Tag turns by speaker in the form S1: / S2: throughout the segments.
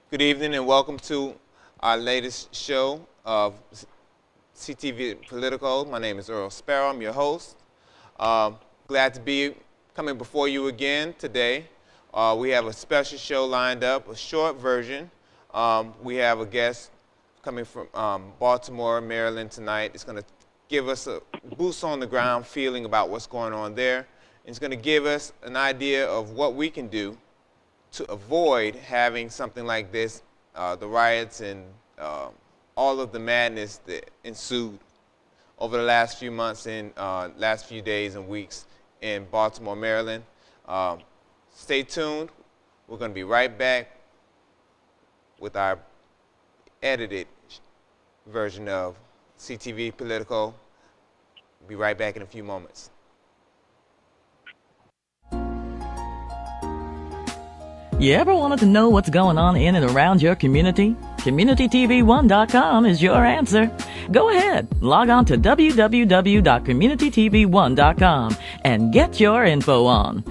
S1: Good evening and welcome to our latest show of CTV Politico. My name is Earl Sparrow. I'm your host. Glad to be coming before you again today. We have a special show lined up, a short version. We have a guest coming from Baltimore, Maryland tonight. It's going to give us a boots on the ground feeling about what's going on there. It's going to give us an idea of what we can do to avoid having something like this, the riots and all of the madness that ensued over the last few months and last few days and weeks in Baltimore, Maryland. Stay tuned. We're going to be right back with our edited version of CTV Politico. We'll be right back in a few moments.
S2: You ever wanted to know what's going on in and around your community? CommunityTV1.com is your answer. Go ahead, log on to www.communitytv1.com and get your info on.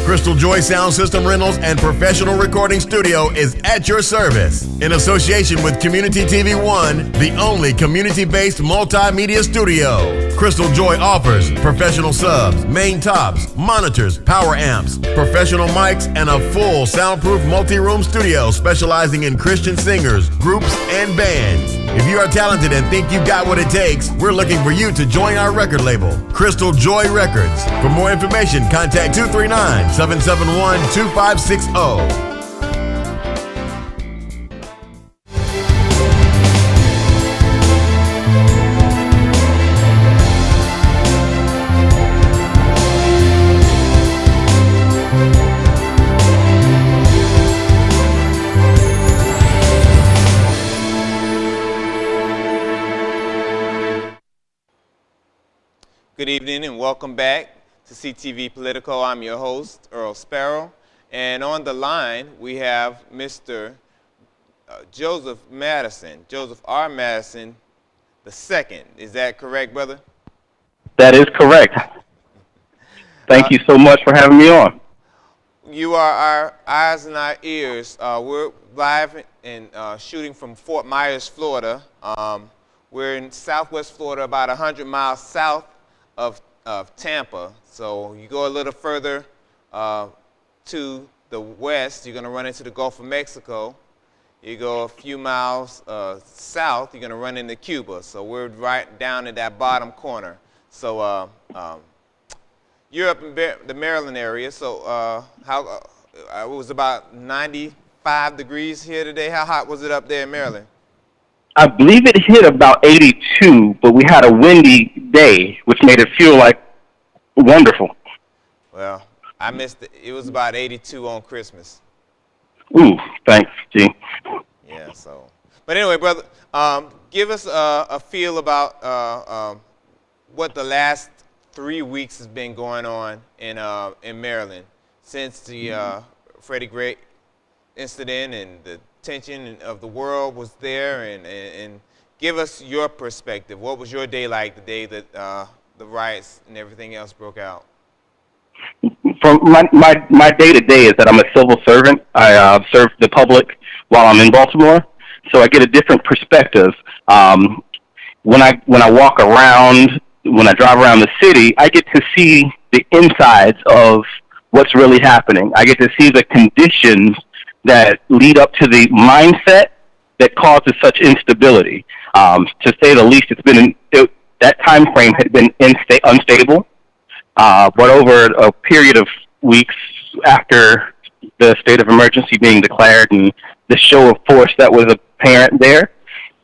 S3: Crystal Joy Sound System Rentals and Professional Recording Studio is at your service. In association with Community TV One, the only community-based multimedia studio. Crystal Joy offers professional subs, main tops, monitors, power amps, professional mics, and a full soundproof multi-room studio specializing in Christian singers, groups, and bands. If you are talented and think you've got what it takes, we're looking for you to join our record label, Crystal Joy Records. For more information, contact 239-771-2560.
S1: Good evening and welcome back to CTV Politico. I'm your host, Earl Sparrow. And on the line, we have Mr. Joseph Madison, Joseph R. Madison II. Is that correct, brother?
S4: That is correct. Thank you so much for having me on.
S1: You are our eyes and our ears. We're live and shooting from Fort Myers, Florida. We're in Southwest Florida, about 100 miles south of Tampa. So you go a little further to the west, you're going to run into the Gulf of Mexico. You go a few miles south, you're going to run into Cuba. So we're right down in that bottom corner. So you're up in the Maryland area. So it was about 95 degrees here today. How hot was it up there in Maryland?
S4: I believe it hit about 82, but we had a windy day, which made it feel like wonderful.
S1: Well, I missed it. It was about 82 on Christmas.
S4: Ooh, thanks, G.
S1: Yeah, so. But anyway, brother, give us a feel about what the last 3 weeks has been going on in Maryland since the Freddie Gray incident and the tension of the world was there, and give us your perspective. What was your day like the day that the riots and everything else broke out?
S4: From my day-to-day is that I'm a civil servant. I serve the public while I'm in Baltimore, so I get a different perspective. When I walk around, when I drive around the city, I get to see the insides of what's really happening. I get to see the conditions that lead up to the mindset that causes such instability. To say the least, that time frame had been unstable, but over a period of weeks after the state of emergency being declared and the show of force that was apparent there,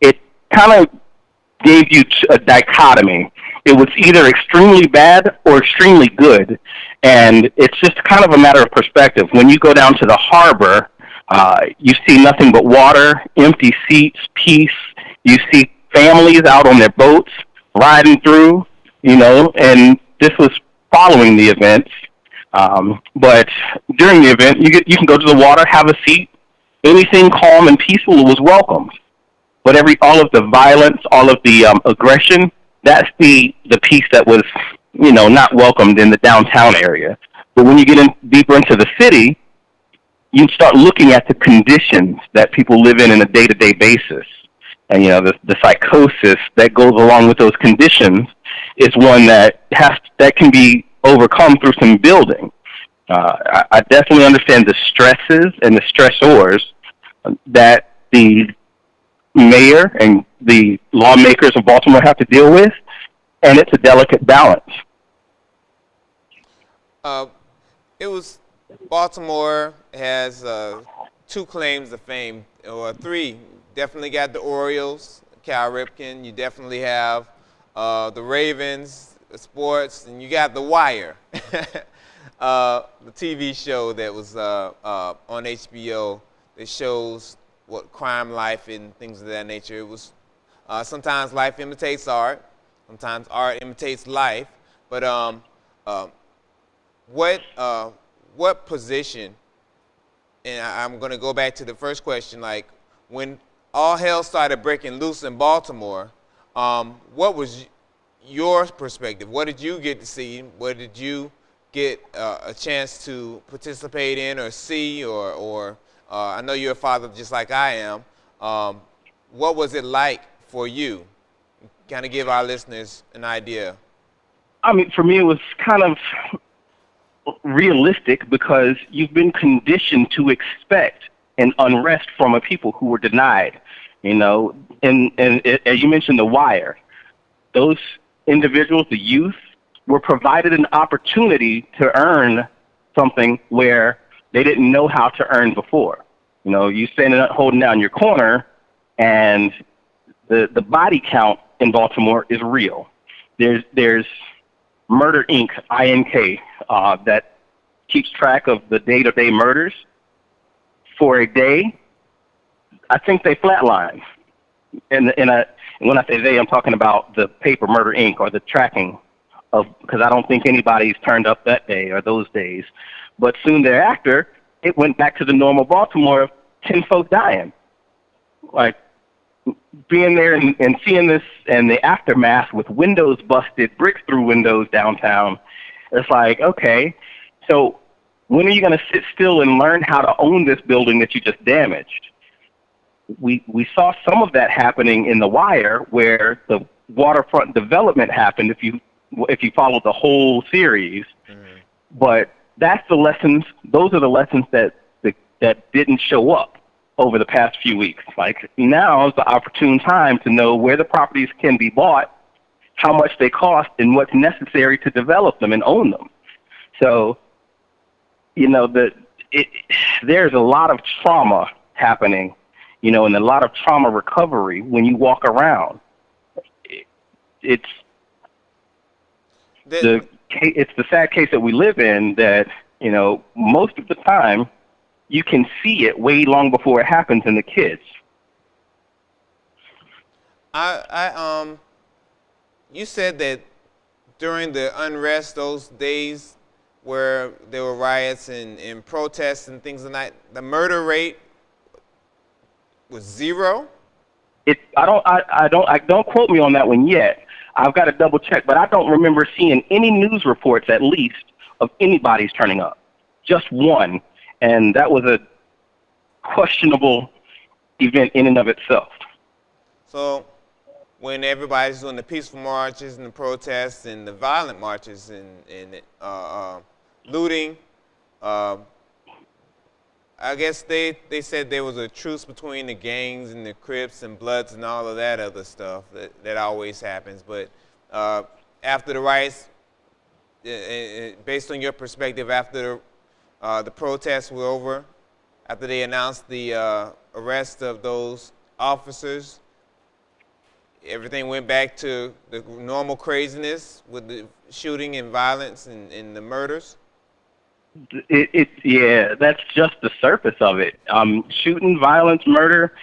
S4: it kind of gave you a dichotomy. It was either extremely bad or extremely good, and it's just kind of a matter of perspective. When you go down to the harbor, you see nothing but water, empty seats, peace. You see families out on their boats riding through, and this was following the events. But during the event, you can go to the water, have a seat, anything calm and peaceful was welcomed. But all of the violence, all of the aggression, that's the piece that was, not welcomed in the downtown area. But when you get deeper into the city, you start looking at the conditions that people live in a day-to-day basis. And, the psychosis that goes along with those conditions is one that can be overcome through some building. I definitely understand the stresses and the stressors that the mayor and the lawmakers of Baltimore have to deal with, and it's a delicate balance.
S1: Baltimore has 2 claims to fame, or 3. Definitely got the Orioles, Cal Ripken. You definitely have the Ravens, the sports, and you got The Wire, the TV show that was on HBO that shows what crime life and things of that nature. It was sometimes life imitates art, sometimes art imitates life. But what position? And I'm going to go back to the first question. Like when all hell started breaking loose in Baltimore, what was your perspective? What did you get to see? What did you get a chance to participate in or see, or I know you're a father just like I am. What was it like for you? Kind of give our listeners an idea.
S4: I mean, for me, it was kind of realistic because you've been conditioned to expect an unrest from a people who were denied, and as you mentioned, The Wire, those individuals, the youth, were provided an opportunity to earn something where they didn't know how to earn before. You standing up holding down your corner, and the body count in Baltimore is real. There's Murder Inc., INK, that keeps track of the day-to-day murders. For a day, I think they flatline. And when I say they, I'm talking about the paper Murder Inc. or the tracking because I don't think anybody's turned up that day or those days. But soon thereafter, it went back to the normal Baltimore of 10 folk dying. Like being there and seeing this and the aftermath with windows busted, bricks through windows downtown, it's like, okay, so when are you going to sit still and learn how to own this building that you just damaged? We saw some of that happening in The Wire, where the waterfront development happened, if you followed the whole series. Mm-hmm. But that's the lessons. Those are the lessons that didn't show up over the past few weeks. Like now is the opportune time to know where the properties can be bought, how much they cost, and what's necessary to develop them and own them. So, there's a lot of trauma happening, and a lot of trauma recovery when you walk around. It's the sad case that we live in that, most of the time you can see it way long before it happens in the kids.
S1: You said that during the unrest, those days where there were riots and protests and things like that, the murder rate was 0? Don't quote me on that one yet. I've got to double check, but I don't remember seeing any news reports, at least, of anybody's turning up. Just one, and that was a questionable event in and of itself. So when everybody's doing the peaceful marches and the protests and the violent marches and looting, I guess they said there was a truce between the gangs and the Crips and Bloods and all of that other stuff that always happens. But after the riots, based on your perspective, after the protests were over, after they announced the arrest of those officers, everything went back to the normal craziness with the shooting and violence and the murders?
S4: Yeah, that's just the surface of it. Shooting, violence, murder.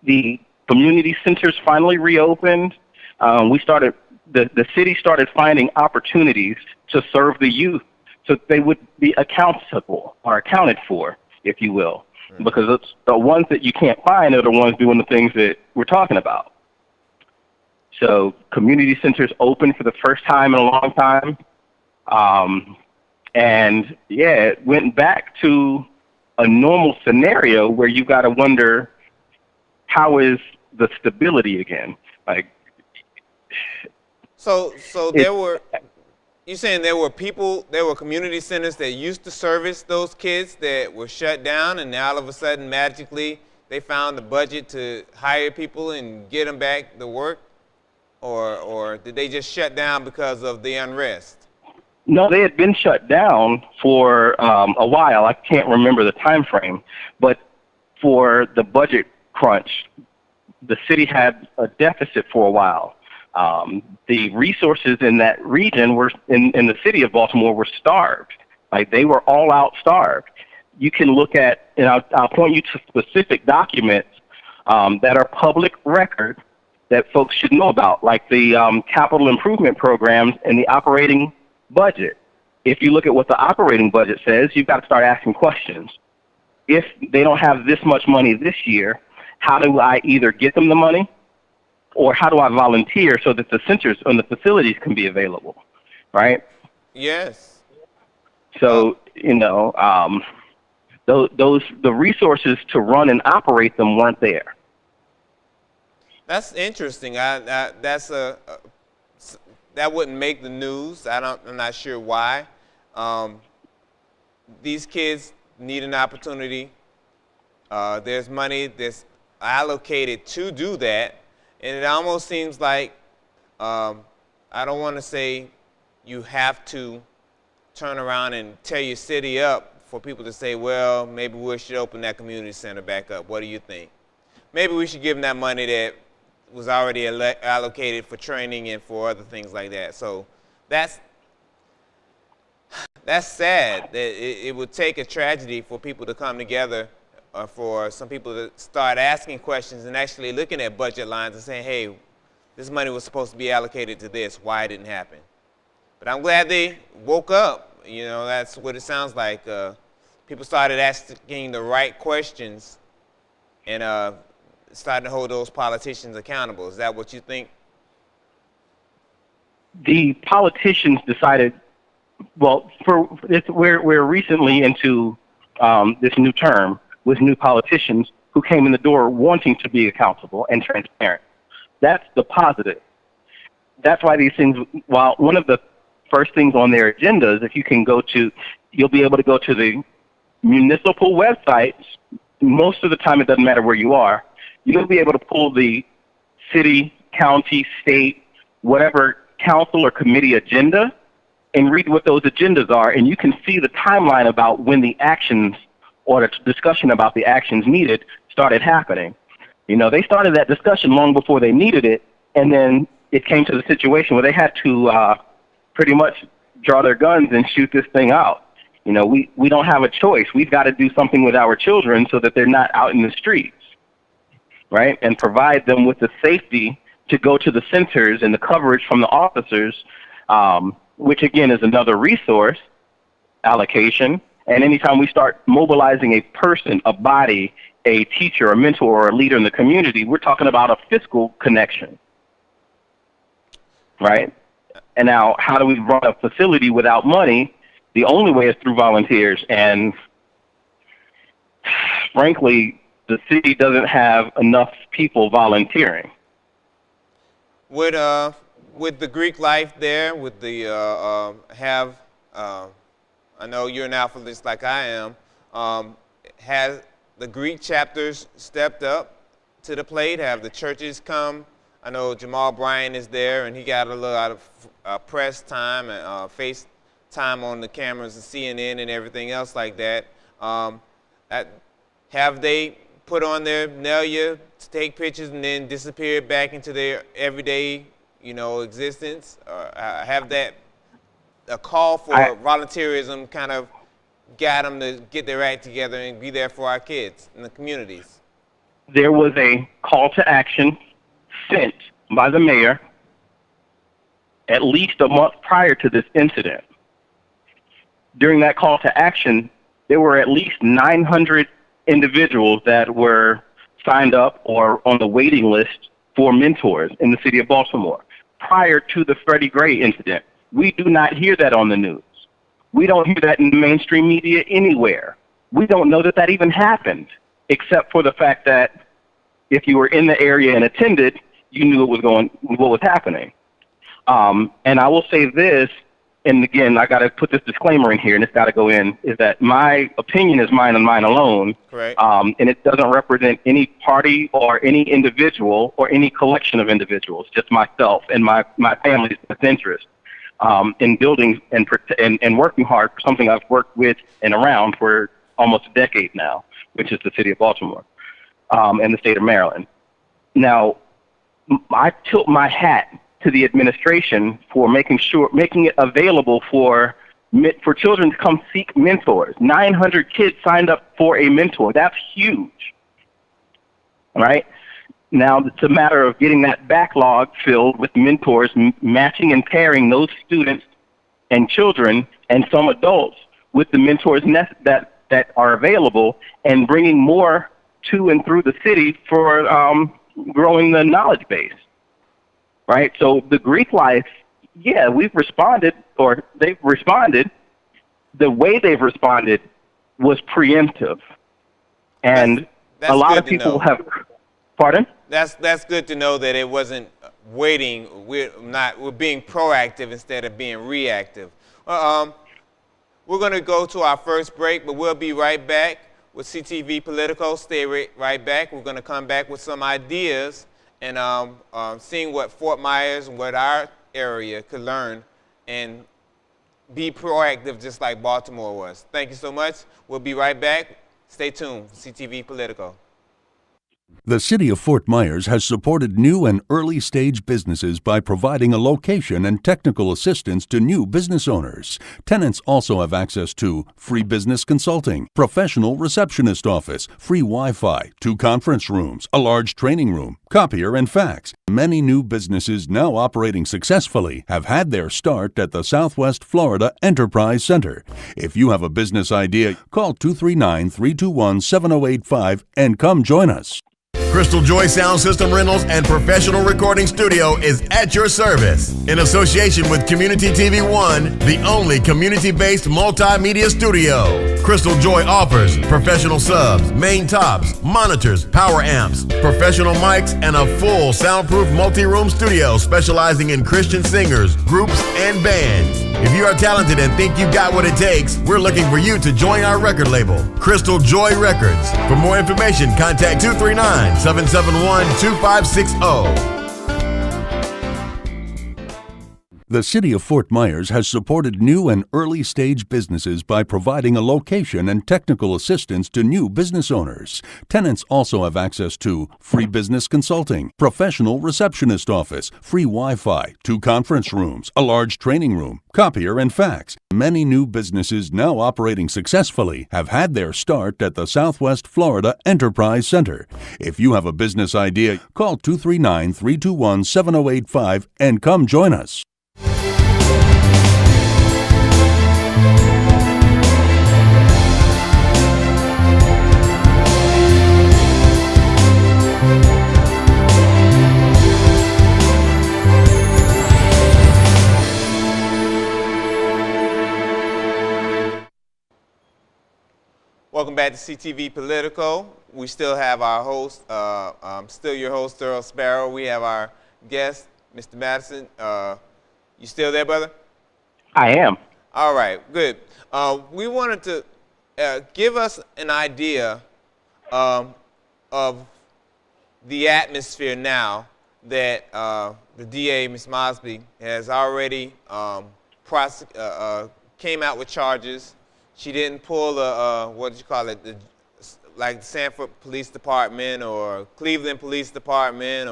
S4: The community centers finally reopened. The city started finding opportunities to serve the youth so they would be accountable or accounted for, if you will. because it's the ones that you can't find are the ones doing the things that we're talking about. So community centers open for the first time in a long time. And yeah, it went back to a normal scenario where you got to wonder, how is the stability again? Like,
S1: so there were, you saying there were people, there were community centers that used to service those kids that were shut down, and now all of a sudden, magically, they found the budget to hire people and get them back to work? Or did they just shut down because of the unrest?
S4: No, they had been shut down for a while. I can't remember the time frame, but for the budget crunch, the city had a deficit for a while. The resources in that region were in the city of Baltimore were starved. Like, they were all out starved. You can look at, and I'll point you to specific documents that are public record that folks should know about, like the capital improvement programs and the operating budget. If you look at what the operating budget says, you've got to start asking questions. If they don't have this much money this year, how do I either get them the money, or how do I volunteer so that the centers and the facilities can be available, right?
S1: Yes.
S4: So, the resources to run and operate them weren't there.
S1: That's interesting. That wouldn't make the news. I'm not sure why. These kids need an opportunity. There's money that's allocated to do that, and it almost seems like, I don't want to say you have to turn around and tear your city up for people to say, well, maybe we should open that community center back up. What do you think? Maybe we should give them that money that was already allocated for training and for other things like that. So that's sad. That it would take a tragedy for people to come together, for some people to start asking questions and actually looking at budget lines and saying, hey, this money was supposed to be allocated to this. Why it didn't happen? But I'm glad they woke up. That's what it sounds like. People started asking the right questions and starting to hold those politicians accountable. Is that what you think?
S4: The politicians decided, well, we're recently into this new term with new politicians who came in the door wanting to be accountable and transparent. That's the positive. That's why these things, while one of the first things on their agendas, if you can you'll be able to go to the municipal websites. Most of the time, it doesn't matter where you are. You'll be able to pull the city, county, state, whatever council or committee agenda and read what those agendas are, and you can see the timeline about when the actions or the discussion about the actions needed started happening. They started that discussion long before they needed it, and then it came to the situation where they had to pretty much draw their guns and shoot this thing out. We don't have a choice. We've got to do something with our children so that they're not out in the streets, right? And provide them with the safety to go to the centers and the coverage from the officers, which again is another resource allocation. And anytime we start mobilizing a person, a body, a teacher, a mentor, or a leader in the community, we're talking about a fiscal connection, right? And now, how do we run a facility without money? The only way is through volunteers. And frankly, the city doesn't have enough people volunteering.
S1: With the Greek life there, with the I know you're an alphabetist like I am. Has the Greek chapters stepped up to the plate? Have the churches come? I know Jamal Bryant is there, and he got a lot of press time and face time on the cameras of CNN and everything else like that. Have they put on their Nelia to take pictures and then disappear back into their everyday, existence? Have that a call for volunteerism kind of got them to get their act together and be there for our kids in the communities?
S4: There was a call to action sent by the mayor at least a month prior to this incident. During that call to action, there were at least 900 individuals that were signed up or on the waiting list for mentors in the city of Baltimore prior to the Freddie Gray incident. We do not hear that on the news. We don't hear that in the mainstream media anywhere. We don't know that that even happened, except for the fact that if you were in the area and attended, you knew what was happening. And I will say this, and again, I got to put this disclaimer in here, and it's got to go in, is that my opinion is mine and mine alone.
S1: Correct.
S4: And it doesn't represent any party or any individual or any collection of individuals, just myself and my family's best interest in building and working hard for something I've worked with and around for almost a decade now, which is the city of Baltimore and the state of Maryland. Now, I tilt my hat to the administration for making it available for children to come seek mentors. 900 kids signed up for a mentor. That's huge. All right? Now, it's a matter of getting that backlog filled with mentors, matching and pairing those students and children and some adults with the mentors that are available, and bringing more to and through the city for growing the knowledge base. Right? So the Greek life, yeah, we've responded, or they've responded. The way they've responded was preemptive. And
S1: that's
S4: a lot of
S1: good to
S4: people
S1: know.
S4: have, pardon?
S1: That's good to know that it wasn't waiting. We're being proactive instead of being reactive. We're going to go to our first break, but we'll be right back with CTV Politico. Stay right back. We're going to come back with some ideas and seeing what Fort Myers and what our area could learn and be proactive just like Baltimore was. Thank you so much. We'll be right back. Stay tuned for CTV Politico.
S5: The City of Fort Myers has supported new and early-stage businesses by providing a location and technical assistance to new business owners. Tenants also have access to free business consulting, professional receptionist office, free Wi-Fi, 2 conference rooms, a large training room, copier and fax. Many new businesses now operating successfully have had their start at the Southwest Florida Enterprise Center. If you have a business idea, call 239-321-7085 and come join us.
S3: Crystal Joy Sound System Rentals and Professional Recording Studio is at your service. In association with Community TV One, the only community-based multimedia studio. Crystal Joy offers professional subs, main tops, monitors, power amps, professional mics, and a full soundproof multi-room studio specializing in Christian singers, groups, and bands. If you are talented and think you've got what it takes, we're looking for you to join our record label, Crystal Joy Records. For more information, contact 239-771-2560.
S5: The City of Fort Myers has supported new and early-stage businesses by providing a location and technical assistance to new business owners. Tenants also have access to free business consulting, professional receptionist office, free Wi-Fi, 2 conference rooms, a large training room, copier and fax. Many new businesses now operating successfully have had their start at the Southwest Florida Enterprise Center. If you have a business idea, call 239-321-7085 and come join us.
S1: Welcome back to CTV Politico. We still have our host, still your host, Earl Sparrow. We have our guest, Mr. Madison. You still there, brother?
S4: I am.
S1: All right, good. We wanted to give us an idea of the atmosphere now that the DA, Ms. Mosby, has already came out with charges. She didn't pull what do you call it, like Sanford Police Department or Cleveland Police Department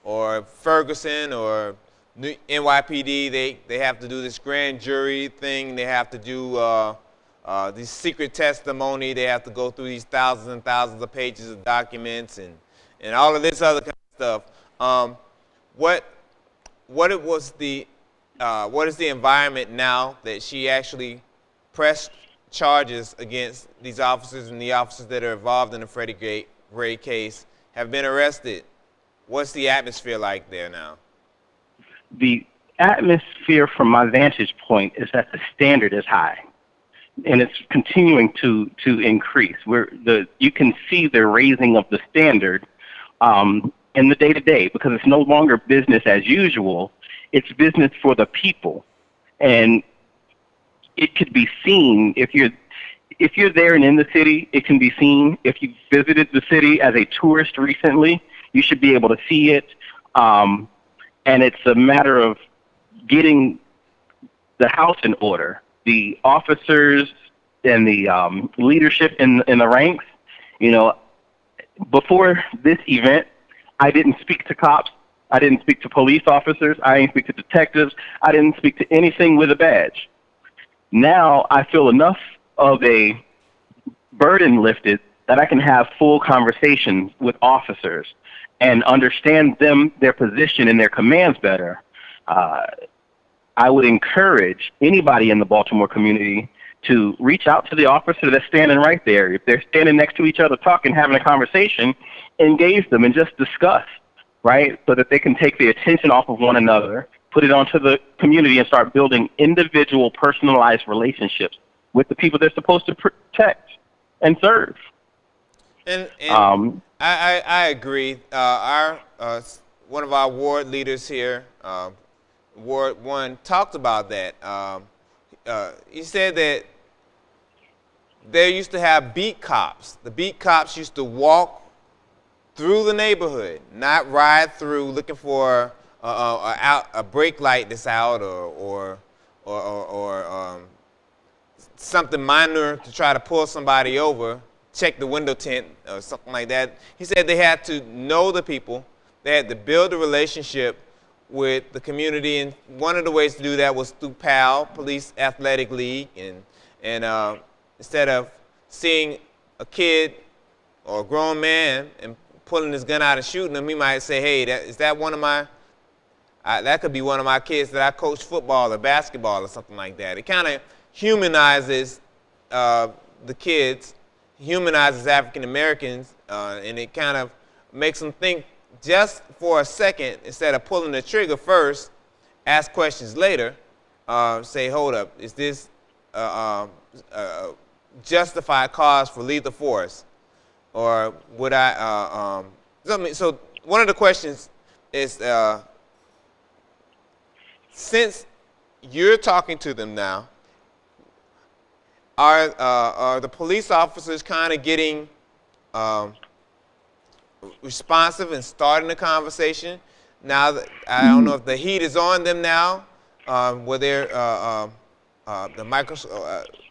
S1: or Ferguson or NYPD. They have to do this grand jury thing. They have to do this secret testimony. They have to go through these thousands and thousands of pages of documents and all of this other kind of stuff. What is the environment now that she actually pressed charges against these officers and the officers that are involved in the Freddie Gray case have been arrested. What's the atmosphere like there now?
S4: The atmosphere from my vantage point is that the standard is high, and it's continuing to increase. You can see the raising of the standard in the day-to-day, because it's no longer business as usual. It's business for the people, and it could be seen if you're there and in the city. It can be seen if you visited the city as a tourist recently. You should be able to see it, and it's a matter of getting the house in order. The officers and the leadership in the ranks. Before this event, I didn't speak to cops. I didn't speak to police officers. I didn't speak to detectives. I didn't speak to anything with a badge. Now I feel enough of a burden lifted that I can have full conversations with officers and understand their position and their commands better. I would encourage anybody in the Baltimore community to reach out to the officer that's standing right there. If they're standing next to each other talking, having a conversation, engage them and just discuss, right? So that they can take the attention off of one another, put it onto the community, and start building individual, personalized relationships with the people they're supposed to protect and serve.
S1: And I agree. One of our ward leaders here, Ward 1, talked about that. He said that they used to have beat cops. The beat cops used to walk through the neighborhood, not ride through looking for a brake light that's out or something minor to try to pull somebody over, check the window tint or something like that. He said they had to know the people. They had to build a relationship with the community, and one of the ways to do that was through PAL, Police Athletic League, and instead of seeing a kid or a grown man and pulling his gun out and shooting him, he might say, hey, that could be one of my kids that I coach football or basketball or something like that. It kind of humanizes the kids, humanizes African Americans, and it kind of makes them think just for a second, instead of pulling the trigger first, ask questions later, say, hold up, is this justified cause for lethal force? Or would I, so one of the questions is, since you're talking to them now, are the police officers kind of getting responsive and starting the conversation? Now, I don't know if the heat is on them now, where they're,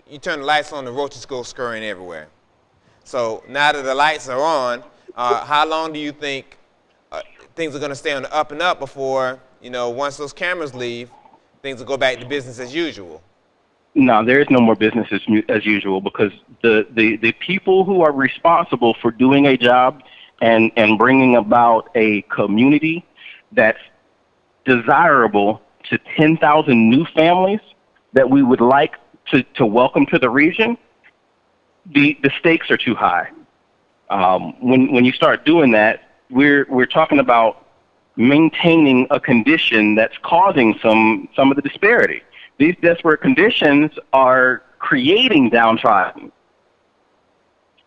S1: you turn the lights on, the roaches go scurrying everywhere. So now that the lights are on, how long do you think things are going to stay on the up and up before, once those cameras leave, things will go back to business as usual?
S4: No, there is no more business as usual, because the people who are responsible for doing a job and bringing about a community that's desirable to 10,000 new families that we would like to welcome to the region, the stakes are too high. When you start doing that, we're talking about maintaining a condition that's causing some of the disparity. These desperate conditions are creating downtrodden,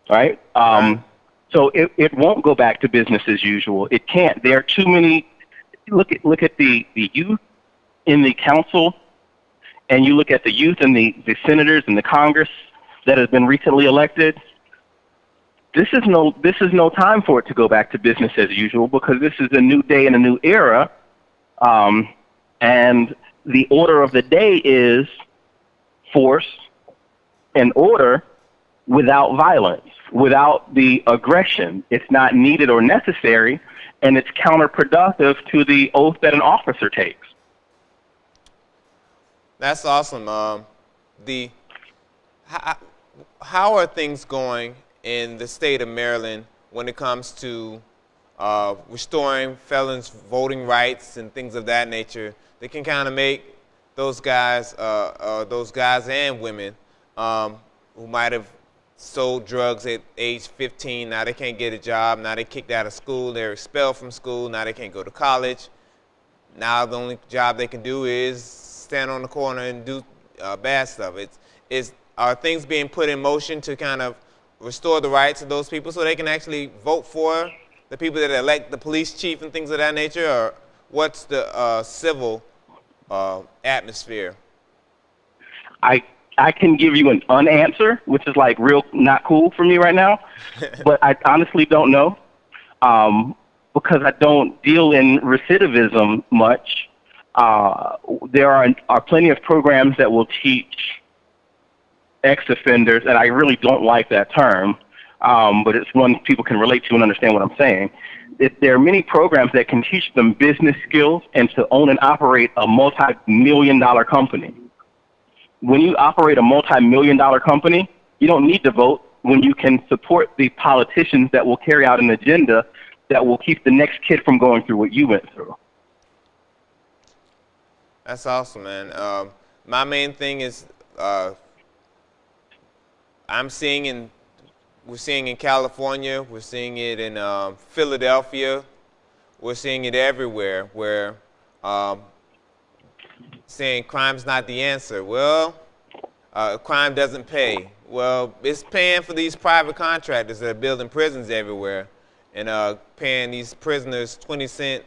S4: right? So it won't go back to business as usual. It can't. There are too many. Look at the youth in the council, and you look at the youth and the senators and the Congress that has been recently elected. This is no time for it to go back to business as usual, because this is a new day and a new era, and the order of the day is force and order without violence, without the aggression. It's not needed or necessary, and it's counterproductive to the oath that an officer takes.
S1: That's awesome. How are things going in the state of Maryland when it comes to restoring felons' voting rights and things of that nature? They can kind of make those guys and women who might have sold drugs at age 15. Now they can't get a job. Now they're kicked out of school. They're expelled from school. Now they can't go to college. Now the only job they can do is stand on the corner and do bad stuff. Are things being put in motion to kind of restore the rights of those people so they can actually vote for the people that elect the police chief and things of that nature? Or what's the civil atmosphere?
S4: I can give you an unanswer, which is like real not cool for me right now, but I honestly don't know because I don't deal in recidivism much. There are plenty of programs that will teach ex-offenders, and I really don't like that term, but it's one people can relate to and understand what I'm saying. There are many programs that can teach them business skills and to own and operate a multi-million-dollar company. When you operate a multi-million-dollar company, you don't need to vote when you can support the politicians that will carry out an agenda that will keep the next kid from going through what you went through.
S1: That's awesome, man. My main thing is we're seeing in California, we're seeing it in Philadelphia, we're seeing it everywhere where saying crime's not the answer. Well, crime doesn't pay. Well, it's paying for these private contractors that are building prisons everywhere and paying these prisoners 20 cents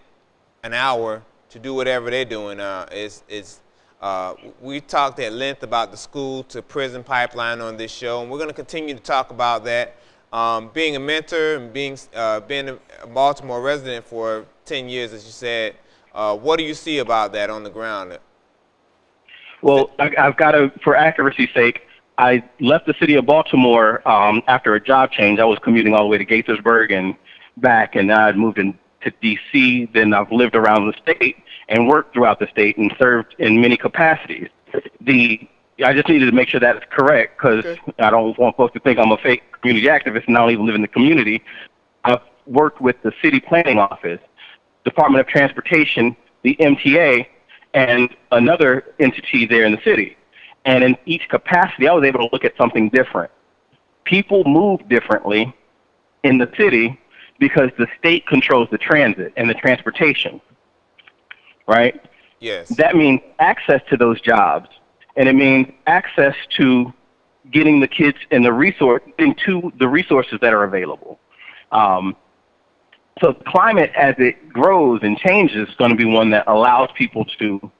S1: an hour to do whatever they're doing. We talked at length about the school to prison pipeline on this show, and we're going to continue to talk about that. Being a mentor and being a Baltimore resident for 10 years, as you said, what do you see about that on the ground?
S4: Well, I've got to, for accuracy's sake, I left the city of Baltimore after a job change. I was commuting all the way to Gaithersburg and back, and I had moved into D.C. Then I've lived around the state and worked throughout the state and served in many capacities. I just needed to make sure that is correct because I don't want folks to think I'm a fake community activist and I don't even live in the community. I've worked with the city planning office, Department of Transportation, the MTA, and another entity there in the city. And in each capacity, I was able to look at something different. People move differently in the city because the state controls the transit and the transportation, right?
S1: Yes.
S4: That means access to those jobs, and it means access to getting the kids and the resources that are available. So the climate, as it grows and changes, is going to be one that allows people to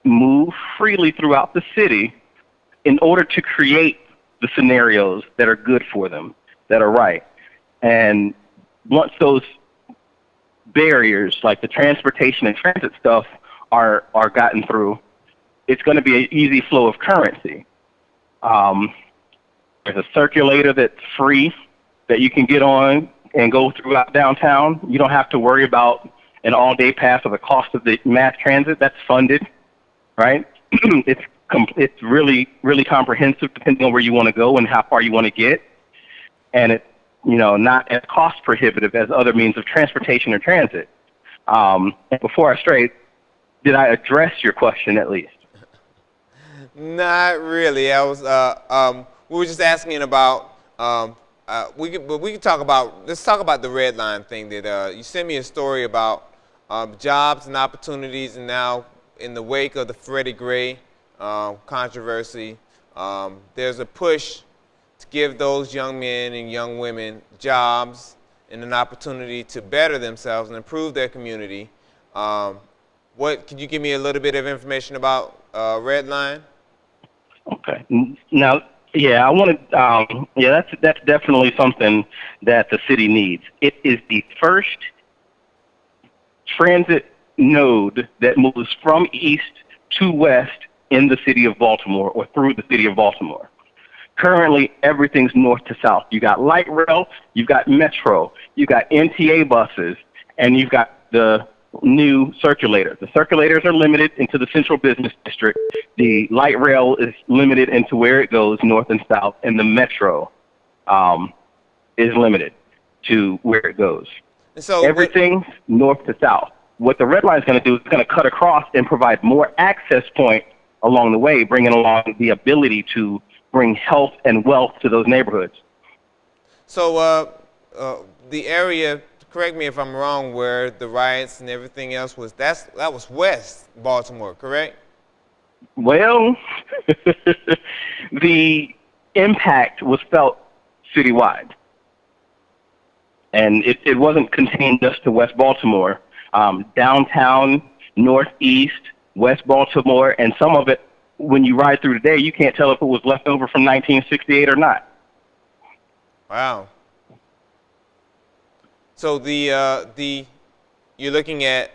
S4: move freely throughout the city in order to create the scenarios that are good for them, that are right. And once those barriers, like the transportation and transit stuff, are gotten through, it's going to be an easy flow of currency. There's a circulator that's free that you can get on and go throughout downtown. You don't have to worry about an all-day pass or the cost of the mass transit. That's funded, right? It's really, really comprehensive depending on where you want to go and how far you want to get. And it's, not as cost prohibitive as other means of transportation or transit. And before I stray, did I address your question at least?
S1: Not really. I was. We were just asking about. We could talk about. Let's talk about the red line thing. That you sent me a story about jobs and opportunities, and now in the wake of the Freddie Gray controversy, there's a push to give those young men and young women jobs and an opportunity to better themselves and improve their community. Could you give me a little bit of information about red line?
S4: Okay. Now, I wanted. That's definitely something that the city needs. It is the first transit node that moves from east to west in the city of Baltimore or through the city of Baltimore. Currently, everything's north to south. You got light rail, you've got metro, you've got NTA buses, and you've got the new circulator. The circulators are limited into the central business district. The light rail is limited into where it goes, north and south, and the metro is limited to where it goes.
S1: So
S4: everything's north to south. What the red line is going to do is it's going to cut across and provide more access points along the way, bringing along the ability to bring health and wealth to those neighborhoods.
S1: So the area, correct me if I'm wrong, where the riots and everything else was, that was West Baltimore, correct?
S4: Well, the impact was felt citywide. And it wasn't contained just to West Baltimore. Downtown, Northeast, West Baltimore, and some of it, when you ride through today, you can't tell if it was left over from 1968 or not.
S1: Wow. So you're looking at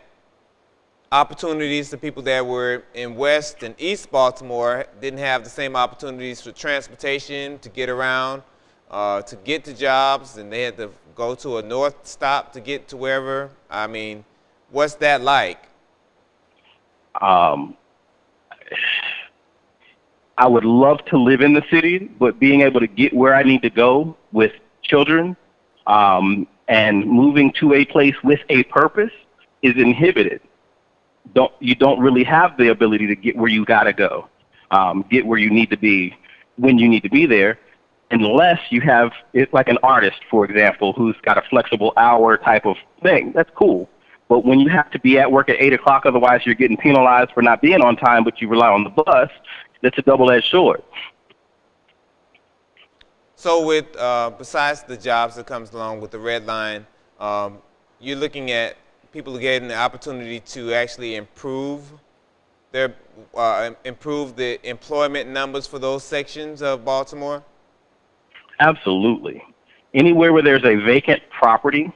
S1: opportunities. The people that were in West and East Baltimore didn't have the same opportunities for transportation to get around, to get to jobs, and they had to go to a north stop to get to wherever. I mean, what's that like?
S4: I would love to live in the city, but being able to get where I need to go with children and moving to a place with a purpose is inhibited. You don't really have the ability to get where you got to go, get where you need to be when you need to be there, unless you have it like an artist, for example, who's got a flexible hour type of thing. That's cool. But when you have to be at work at 8 o'clock, otherwise you're getting penalized for not being on time, but you rely on the bus, that's a double-edged sword.
S1: So with, besides the jobs that comes along with the Red Line, you're looking at people getting the opportunity to actually improve the employment numbers for those sections of Baltimore?
S4: Absolutely. Anywhere where there's a vacant property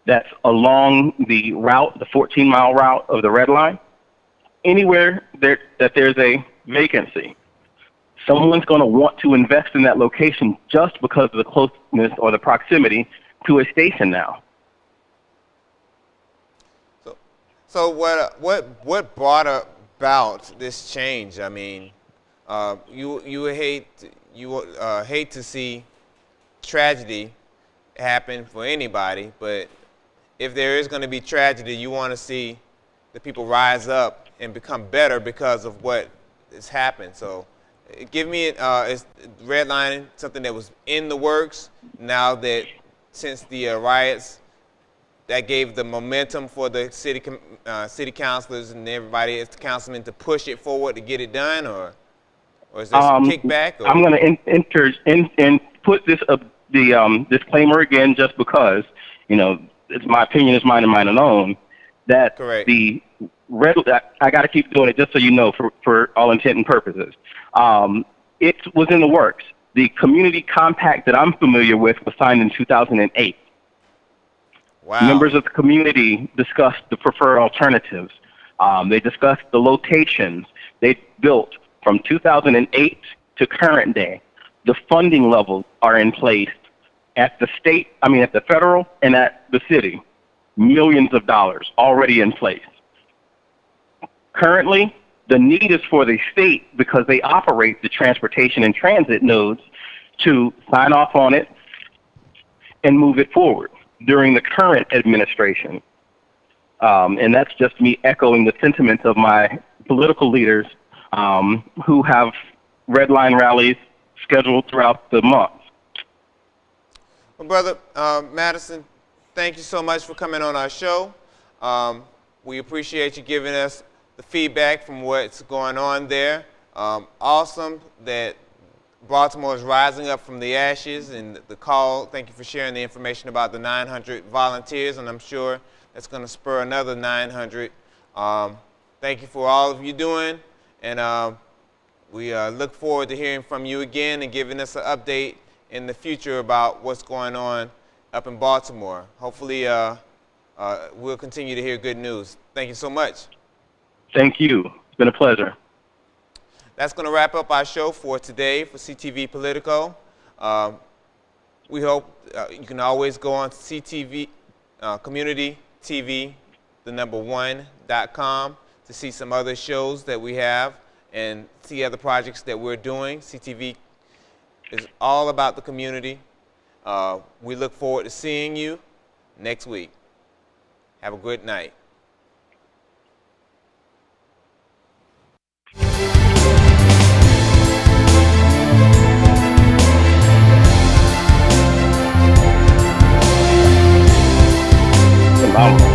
S4: that's along the route, the 14-mile route of the Red Line, anywhere that there's a vacancy, someone's going to want to invest in that location just because of the closeness or the proximity to a station now.
S1: So what brought about this change? I mean, you would hate to see tragedy happen for anybody, but if there is going to be tragedy, you want to see the people rise up and become better because of what has happened. So give me, is Red Line something that was in the works now that since the riots, that gave the momentum for the city councilors and everybody as the councilmen to push it forward to get it done, or is there some kickback? Or?
S4: I'm going to put this the disclaimer again, just because it's my opinion, is mine and mine alone. That
S1: correct.
S4: The Red, I got to keep doing it just so you know, for all intent and purposes. It was in the works. The community compact that I'm familiar with was signed in 2008.
S1: Wow.
S4: Members of the community discussed the preferred alternatives. They discussed the locations. They built from 2008 to current day. The funding levels are in place at the at the federal and at the city. Millions of dollars already in place. Currently, the need is for the state, because they operate the transportation and transit nodes, to sign off on it and move it forward during the current administration. And that's just me echoing the sentiments of my political leaders who have Red Line rallies scheduled throughout the month.
S1: Well, Brother Madison, thank you so much for coming on our show. We appreciate you giving us the feedback from what's going on there. Awesome that Baltimore is rising up from the ashes, and the call. Thank you for sharing the information about the 900 volunteers, and I'm sure that's going to spur another 900. Thank you for all of you doing, and we look forward to hearing from you again and giving us an update in the future about what's going on up in Baltimore. Hopefully, we'll continue to hear good news. Thank you so much.
S4: Thank you. It's been a pleasure.
S1: That's going to wrap up our show for today for CTV Politico. We hope you can always go on CTV, Community TV, #1.com to see some other shows that we have and see other projects that we're doing. CTV is all about the community. We look forward to seeing you next week. Have a good night.
S4: phenomenal.